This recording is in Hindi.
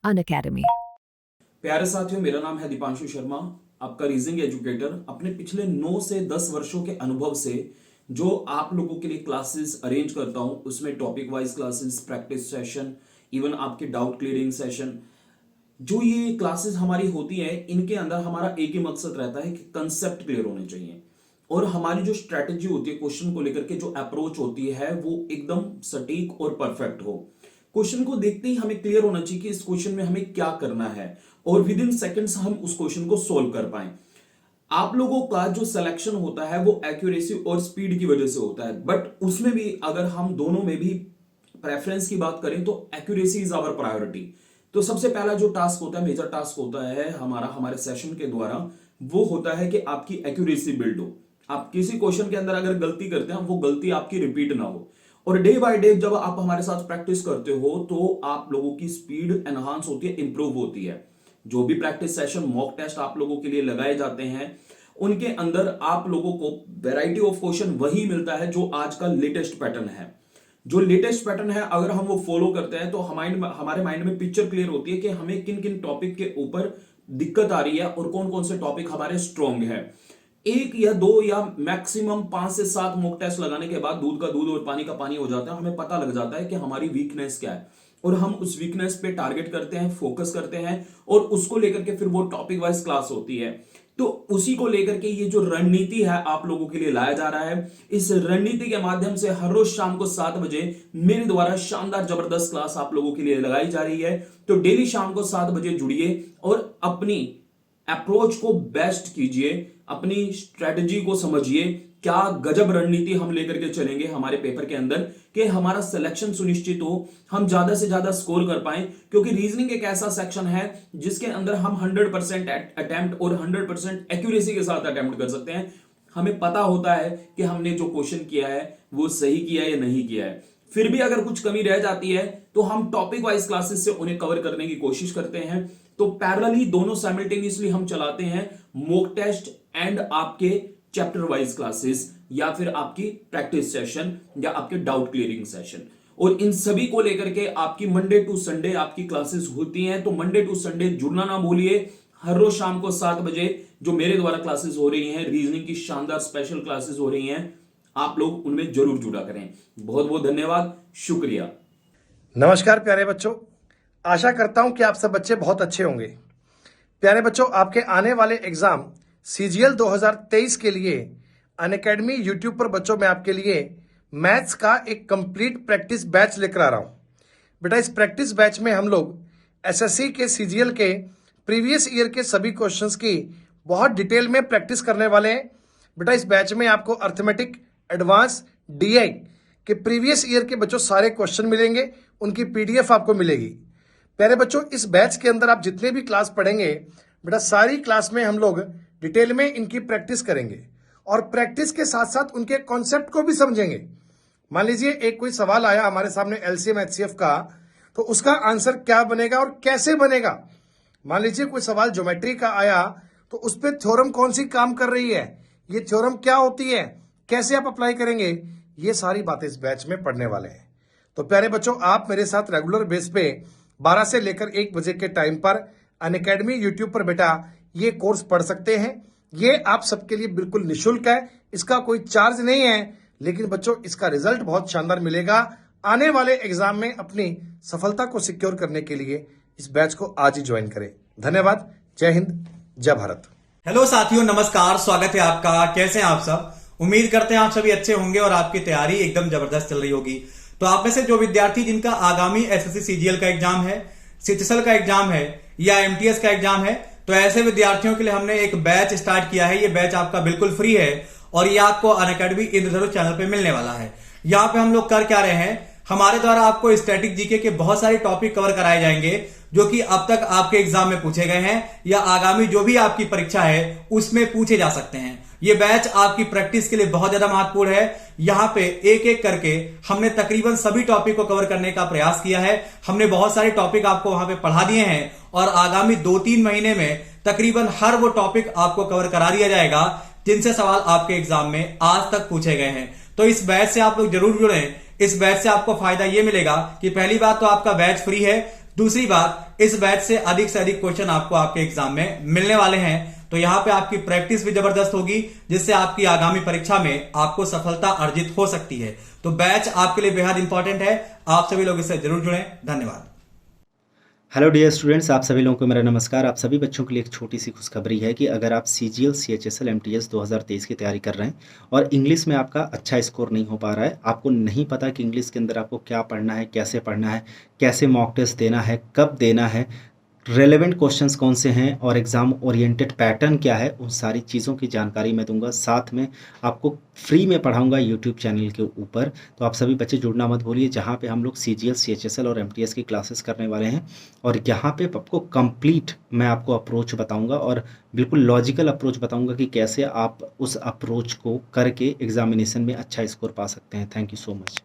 अनअकैडमी। प्यारे साथियों, मेरा नाम है दीपांशु शर्मा, आपका रीजनिंग एजुकेटर। अपने पिछले 9 से 10 वर्षों के अनुभव से जो आप लोगों के लिए क्लासेस अरेंज करता हूं, उसमें topic wise classes, practice session, even आपके डाउट क्लियरिंग सेशन, जो ये क्लासेस हमारी होती हैं, इनके अंदर हमारा एक ही मकसद रहता है कि कंसेप्ट क्लियर होने चाहिए और हमारी जो स्ट्रैटेजी होती है क्वेश्चन को लेकर के, जो अप्रोच होती है, वो एकदम सटीक और परफेक्ट हो। क्वेश्चन को देखते ही हमें क्लियर होना चाहिए कि इस क्वेश्चन में हमें क्या करना है और विद इन सेकेंड्स हम उस क्वेश्चन को सोल्व कर पाए। आप लोगों का जो सिलेक्शन होता है वो एक्यूरेसी और स्पीड की वजह से होता है, बट उसमें भी अगर हम दोनों में भी प्रेफरेंस की बात करें तो एक्यूरेसी इज आवर प्रायोरिटी। तो सबसे पहला जो टास्क होता है, मेजर टास्क होता है हमारे सेशन के द्वारा, वो होता है कि आपकी एक्यूरेसी बिल्ड हो। आप किसी क्वेश्चन के अंदर अगर गलती करते हैं, वो गलती आपकी रिपीट ना हो। और डे बाय डे जब आप हमारे साथ प्रैक्टिस करते हो तो आप लोगों की स्पीड एनहांस होती है, इंप्रूव होती है। जो भी प्रैक्टिस सेशन, मॉक टेस्ट आप लोगों के लिए लगाए जाते हैं, उनके अंदर आप लोगों को वैरायटी ऑफ क्वेश्चन वही मिलता है जो आज का लेटेस्ट पैटर्न है। जो लेटेस्ट पैटर्न है, अगर हम वो फॉलो करते हैं तो हमारे माइंड में पिक्चर क्लियर होती है कि हमें किन किन टॉपिक के ऊपर दिक्कत आ रही है और कौन कौन से टॉपिक हमारे स्ट्रॉन्ग है। एक या दो या मैक्सिमम 5 से 7 मॉक टेस्ट लगाने के बाद दूध का दूध और पानी का पानी हो जाता है। हमें पता लग जाता है कि हमारी वीकनेस क्या है और हम उस वीकनेस पे टारगेट करते हैं, फोकस करते हैं और उसको लेकर के फिर वो टॉपिक वाइज क्लास होती है। तो उसी को लेकर के ये जो रणनीति है आप लोगों के लिए लाया जा रहा है। इस रणनीति के माध्यम से हर रोज शाम को 7 बजे मेरे द्वारा शानदार जबरदस्त क्लास आप लोगों के लिए लगाई जा रही है। तो डेली शाम को 7 बजे जुड़िए और अपनी अप्रोच को बेस्ट कीजिए, अपनी स्ट्रेटजी को समझिए। क्या गजब रणनीति हम लेकर के चलेंगे हमारे पेपर के अंदर कि हमारा सिलेक्शन सुनिश्चित हो, हम ज्यादा से ज्यादा स्कोर कर पाए। क्योंकि रीजनिंग एक ऐसा सेक्शन है जिसके अंदर हम 100% अटेम्प्ट और 100% एक्यूरेसी के साथ अटेम्प्ट कर सकते हैं। हमें पता होता है कि हमने जो क्वेश्चन किया है वो सही किया है या नहीं किया है। फिर भी अगर कुछ कमी रह जाती है तो हम टॉपिक वाइज क्लासेस से उन्हें कवर करने की कोशिश करते हैं। तो पैरेलली दोनों साइमल्टेनियसली हम चलाते हैं, मॉक टेस्ट एंड आपके चैप्टर वाइज क्लासेस, या फिर आपकी प्रैक्टिस सेशन या आपके डाउट क्लियरिंग सेशन। और इन सभी को लेकर के आपकी मंडे टू संडे आपकी क्लासेस होती हैं। तो मंडे टू संडे जुड़ना ना भूलिए। हर रोज शाम को 7 बजे जो मेरे द्वारा क्लासेस हो रही हैं, रीजनिंग की शानदार स्पेशल क्लासेस हो रही हैं, आप लोग उनमें जरूर जुड़ा करें। बहुत बहुत धन्यवाद, शुक्रिया। नमस्कार प्यारे बच्चों, आशा करता हूं कि आप सब बच्चे बहुत अच्छे होंगे। प्यारे बच्चों, आपके आने वाले एग्जाम सीजीएल 2023 के लिए अनअकैडमी यूट्यूब पर बच्चों मैं आपके लिए मैथ्स का एक कंप्लीट प्रैक्टिस बैच लेकर आ रहा हूं। बेटा, इस प्रैक्टिस बैच में हम लोग एसएससी के सीजीएल के प्रीवियस ईयर के सभी क्वेश्चंस की बहुत डिटेल में प्रैक्टिस करने वाले हैं। बेटा, इस बैच में आपको अर्थमेटिक, एडवांस, डीआई के प्रीवियस ईयर के बच्चों सारे क्वेश्चन मिलेंगे, उनकी पीडीएफ आपको मिलेगी। प्यारे बच्चों, इस बैच के अंदर आप जितने भी क्लास पढ़ेंगे, बेटा सारी क्लास में हम लोग डिटेल में इनकी प्रैक्टिस करेंगे और प्रैक्टिस के साथ साथ उनके कॉन्सेप्ट को भी समझेंगे। मान लीजिए एक कोई सवाल आया हमारे सामने एलसीएम एचसीएफ का, तो उसका आंसर क्या बनेगा और कैसे बनेगा। मान लीजिए कोई सवाल ज्योमेट्री का आया, तो उस पर थ्योरम कौन सी काम कर रही है, ये थ्योरम क्या होती है, कैसे आप अप्लाई करेंगे, ये सारी बातें इस बैच में पढ़ने वाले हैं। तो प्यारे बच्चों, आप मेरे साथ रेगुलर बेस पे 12 से लेकर 1 बजे के टाइम पर अनअकैडमी यूट्यूब पर बेटा ये कोर्स पढ़ सकते हैं। ये आप सबके लिए बिल्कुल निःशुल्क है, इसका कोई चार्ज नहीं है, लेकिन बच्चों इसका रिजल्ट बहुत शानदार मिलेगा। आने वाले एग्जाम में अपनी सफलता को सिक्योर करने के लिए इस बैच को आज ही ज्वाइन करें। धन्यवाद। जय हिंद, जय भारत। हेलो साथियों, नमस्कार, स्वागत है आपका। कैसे हैं आप सब? उम्मीद करते हैं आप सभी अच्छे होंगे और आपकी तैयारी एकदम जबरदस्त चल रही होगी। तो आप में से जो विद्यार्थी जिनका आगामी एसएससी सीजीएल का एग्जाम है, सीएचएसएल का एग्जाम है या एमटीएस का एग्जाम है, तो ऐसे विद्यार्थियों के लिए हमने एक बैच स्टार्ट किया है। ये बैच आपका बिल्कुल फ्री है और ये आपको अनअकैडमी इंद्रधनुष चैनल पे मिलने वाला है। यहाँ पे हम लोग कर क्या रहे हैं, हमारे द्वारा आपको स्टैटिक जीके के बहुत सारे टॉपिक कवर कराए जाएंगे जो कि अब तक आपके एग्जाम में पूछे गए हैं या आगामी जो भी आपकी परीक्षा है उसमें पूछे जा सकते हैं। ये बैच आपकी प्रैक्टिस के लिए बहुत ज्यादा महत्वपूर्ण है। यहाँ पे एक एक करके हमने तकरीबन सभी टॉपिक को कवर करने का प्रयास किया है। हमने बहुत सारे टॉपिक आपको वहां पे पढ़ा दिए हैं और आगामी 2-3 महीने में तकरीबन हर वो टॉपिक आपको कवर करा दिया जाएगा जिनसे सवाल आपके एग्जाम में आज तक पूछे गए हैं। तो इस बैच से आप लोग जरूर जुड़ें। इस बैच से आपको फायदा ये मिलेगा कि पहली बात तो आपका बैच फ्री है, दूसरी बात, इस बैच से अधिक क्वेश्चन आपको आपके एग्जाम में मिलने वाले हैं, तो यहां पे आपकी प्रैक्टिस भी जबरदस्त होगी, जिससे आपकी आगामी परीक्षा में आपको सफलता अर्जित हो सकती है। तो बैच आपके लिए बेहद इंपॉर्टेंट है, आप सभी लोग इससे जरूर जुड़ें। धन्यवाद। हेलो डियर स्टूडेंट्स, आप सभी लोगों को मेरा नमस्कार। आप सभी बच्चों के लिए एक छोटी सी खुशखबरी है कि अगर आप CGL CHSL MTS 2023 की तैयारी कर रहे हैं और इंग्लिश में आपका अच्छा स्कोर नहीं हो पा रहा है, आपको नहीं पता कि इंग्लिश के अंदर आपको क्या पढ़ना है, कैसे मॉक टेस्ट देना है, कब देना है, रेलेवेंट क्वेश्चंस कौन से हैं और एग्ज़ाम ओरिएंटेड पैटर्न क्या है, उन सारी चीज़ों की जानकारी मैं दूंगा। साथ में आपको फ्री में पढ़ाऊंगा यूट्यूब चैनल के ऊपर। तो आप सभी बच्चे जुड़ना मत भूलिए, जहां पे हम लोग CGL CHSL और MTS की क्लासेस करने वाले हैं। और यहाँ पे आपको कंप्लीट मैं आपको अप्रोच बताऊंगा और बिल्कुल लॉजिकल अप्रोच बताऊंगा कि कैसे आप उस अप्रोच को करके एग्जामिनेशन में अच्छा स्कोर पा सकते हैं। Thank you so much.